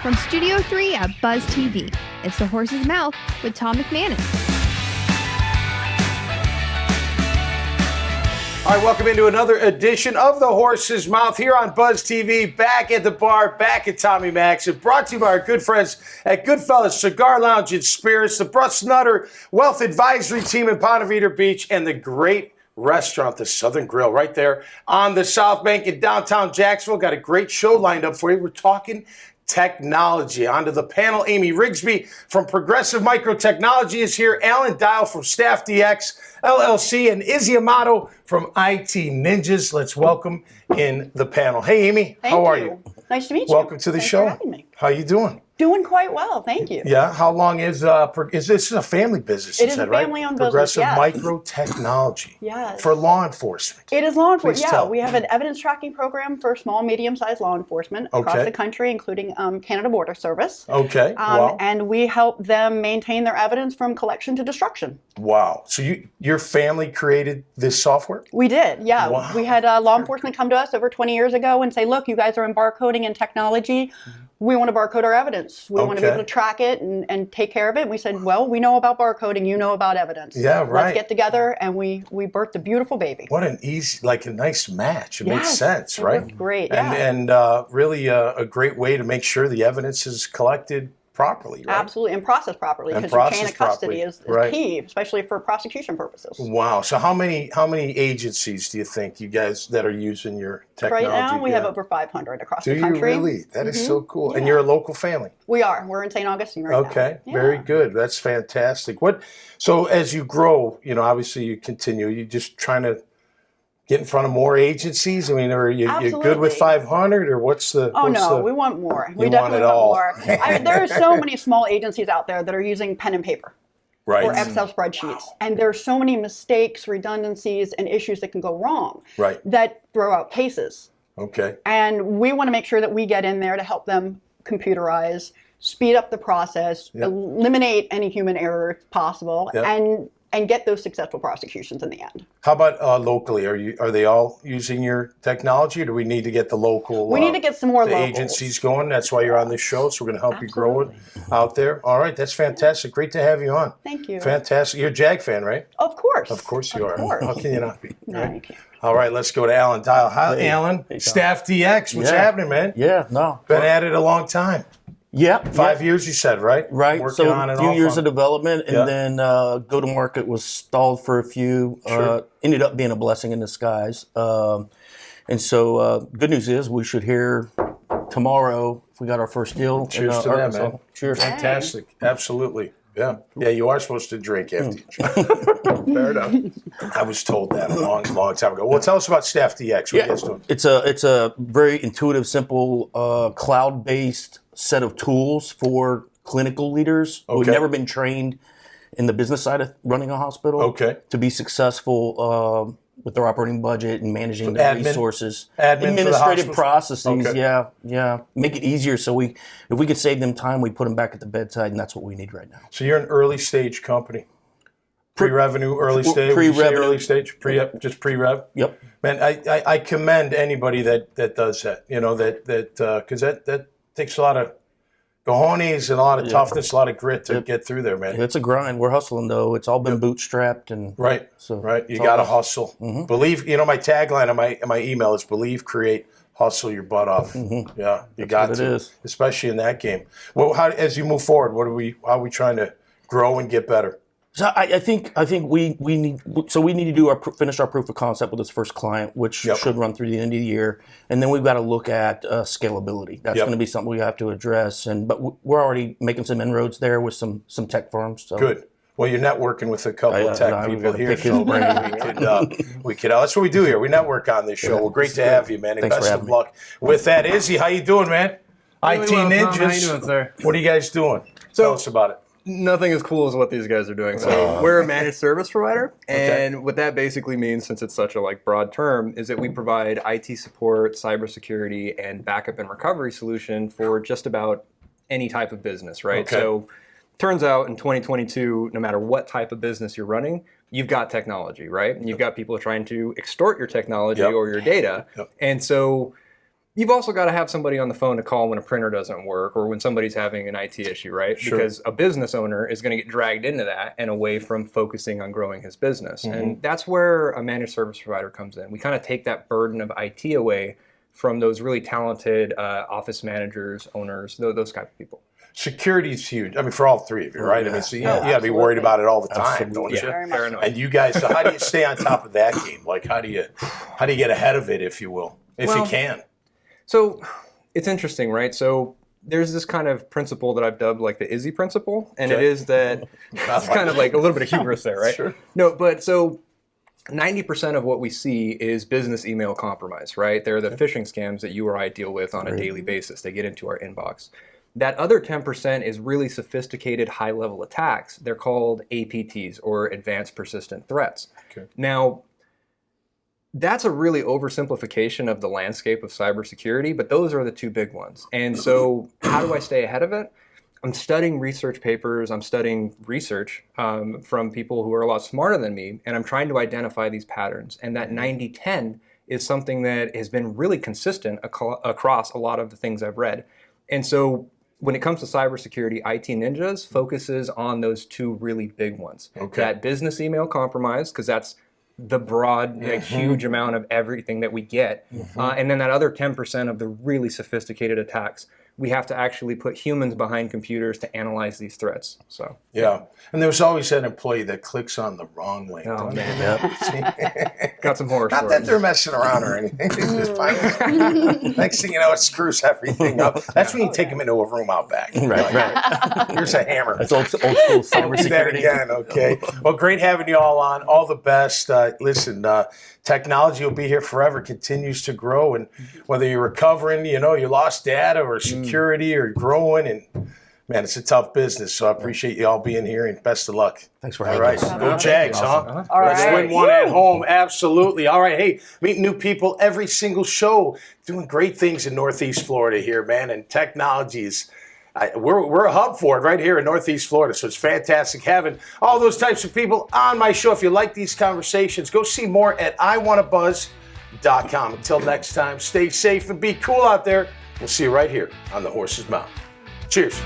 From Studio 3 at Buzz TV, it's The Horse's Mouth with Tom McManus. All right, welcome into another edition of The Horse's Mouth here on Buzz TV, back at the bar, back at Tommy Max, and brought to you by our good friends at Goodfellas Cigar Lounge and Spirits, the Bruss Nutter Wealth Advisory Team in Ponte Vedra Beach, and the great restaurant, the Southern Grill, right there on the South Bank in downtown Jacksonville. Got a great show lined up for you. We're talking technology. Onto the panel, Aimee Riggsby from Progressive Microtechnology is here, Alan Dial from StaffDx LLC, and Ismael Amado from IT Ninjas. Let's welcome in the panel. Hey, Aimee, how are you? Nice to meet you. Welcome to the show. For having me. How you doing? Doing quite well, thank you. Yeah. How long is this a family business? It is a family-owned business. Progressive Microtechnology. Yes. For law enforcement. It is law enforcement. Please Yeah, tell. we have an evidence tracking program for small, medium-sized law enforcement across the country, including Canada Border Service. Okay. Wow. And we help them maintain their evidence from collection to destruction. Wow. So your family created this software? We did, yeah. Wow. We had law enforcement come to us over 20 years ago and say, look, you guys are in barcoding and technology. We want to barcode our evidence. We want to be able to track it and take care of it. And we said, well, we know about barcoding. You know about evidence. Yeah, right. Let's get together. And we birthed a beautiful baby. What an easy, like a nice match. It makes Yes, sense, it right? worked great, And really a great way to make sure the evidence is collected properly, right? Absolutely, and processed properly, And because your chain processed of custody properly. is key, especially for prosecution purposes. Wow. So how many agencies do you think you guys that are using your technology? Right now, we have over 500 across the Do country. you really? That is so cool. Yeah. And you're a local family. We are. We're in St. Augustine right now. Okay, Yeah. very good. That's fantastic. So as you grow, obviously you continue. You just trying to get in front of more agencies? I mean, are you good with 500, or what's the? Oh no, we want more. We want definitely it want all. more. There are so many small agencies out there that are using pen and paper. Right. Or Excel spreadsheets. And there's so many mistakes, redundancies, and issues that can go wrong that throw out cases. Okay. And we want to make sure that we get in there to help them computerize, speed up the process, eliminate any human error if possible, and get those successful prosecutions in the end. How about locally? Are they all using your technology, or do we need to get the local? We need to get some more locals. Agencies going. That's why you're on this show, so we're going to help you grow it out there. All right, that's fantastic. Great to have you on. Thank you. Fantastic. You're a Jag fan, right? Of course. Of course you are. Course. How can you not be? No, you can't. All right, let's go to Alan Dial. Hi, Alan. Hey, StaffDx. What's happening, man? Yeah, no. Been at it a long time. Yeah. 5 years, you said, right? Right. Working so on and a few off years on- of development, and then go-to-market was stalled for a few. Ended up being a blessing in disguise. And so good news is we should hear tomorrow if we got our first deal. Cheers to that, man. Cheers. Fantastic. Absolutely. Yeah. Yeah, you are supposed to drink after you drink. Fair enough. I was told that a long time ago. Well, tell us about StaffDx. What are you guys doing? It's a very intuitive, simple, cloud-based set of tools for clinical leaders who've never been trained in the business side of running a hospital to be successful with their operating budget and managing their resources. Administrative processes, yeah. Make it easier so if we could save them time, we put them back at the bedside, and that's what we need right now. So you're an early stage company. Pre-revenue, early stage? Pre-revenue. Early stage? Just pre-rev? Yep. Man, I commend anybody that does that, because that takes a lot of cojones and a lot of toughness, a lot of grit to get through there, man. It's a grind. We're hustling, though. It's all been bootstrapped. And Right. You got to hustle. Believe, my tagline on my email is believe, create, hustle your butt off. Yeah, you got to. It is. Especially in that game. Well, as you move forward, how are we trying to grow and get better? So I think we need to finish our proof of concept with this first client, which should run through the end of the year, and then we've got to look at scalability. That's going to be something we have to address, but we're already making some inroads there with some tech firms. So. Good. Well, you're networking with a couple of tech people here, so we could. That's what we do here. We network on this show. Well, great to have you, man, and Thanks best of luck with that. Izzy, how you doing, man? IT Ninjas. How you doing, sir? What are you guys doing? Tell us about it. Nothing as cool as what these guys are doing. So we're a managed service provider, and what that basically means, since it's such a broad term, is that we provide IT support, cybersecurity, and backup and recovery solution for just about any type of business, right? So turns out in 2022, no matter what type of business you're running, you've got technology, right? And you've got people trying to extort your technology or your data. And so you've also got to have somebody on the phone to call when a printer doesn't work or when somebody's having an IT issue, right? Sure. Because a business owner is going to get dragged into that and away from focusing on growing his business. Mm-hmm. And that's where a managed service provider comes in. We kind of take that burden of IT away from those really talented office managers, owners, those type of people. Security is huge. I mean, for all three of you, right? Yeah. I mean, so you got to be worried about it all the time, don't you? And you guys, so how do you stay on top of that game? Like, how do you get ahead of it, if you will, if you can? So it's interesting, right? So there's this kind of principle that I've dubbed like the Izzy principle, and it is that it's kind of like a little bit of hubris there, right? Sure. No, but so 90% of what we see is business email compromise, right? They're the phishing scams that you or I deal with on a daily basis. They get into our inbox. That other 10% is really sophisticated high-level attacks. They're called APTs, or Advanced Persistent Threats. Okay. Now, that's a really oversimplification of the landscape of cybersecurity, but those are the two big ones. And so how do I stay ahead of it? I'm studying research papers, I'm studying research from people who are a lot smarter than me, and I'm trying to identify these patterns. And that 90-10 is something that has been really consistent across a lot of the things I've read. And so when it comes to cybersecurity, IT Ninjas focuses on those two really big ones. Okay. That business email compromise, because that's the broad, huge amount of everything that we get. And then that other 10% of the really sophisticated attacks. We have to actually put humans behind computers to analyze these threats. So yeah, and there's always that employee that clicks on the wrong link. Oh man, got some horror Not stories. that they're messing around or anything. Just next thing you know, it screws everything up. That's when you take them into a room out back. Right. Here's a hammer. That's old school cybersecurity. Do that again, okay? Well, great having you all on. All the best. Listen, technology will be here forever. Continues to grow, and whether you're recovering, you lost data or security or growing, and man, it's a tough business. So I appreciate you all being here, and best of luck. Thanks for having us. All right, go Jags, All Let's right. win one at home. Absolutely. All right, hey, meet new people every single show, doing great things in Northeast Florida here, man, and technologies. We're a hub for it right here in Northeast Florida, so it's fantastic having all those types of people on my show. If you like these conversations, go see more at iwantabuzz.com. Until next time, stay safe and be cool out there. We'll see you right here on The Horse's Mouth. Cheers.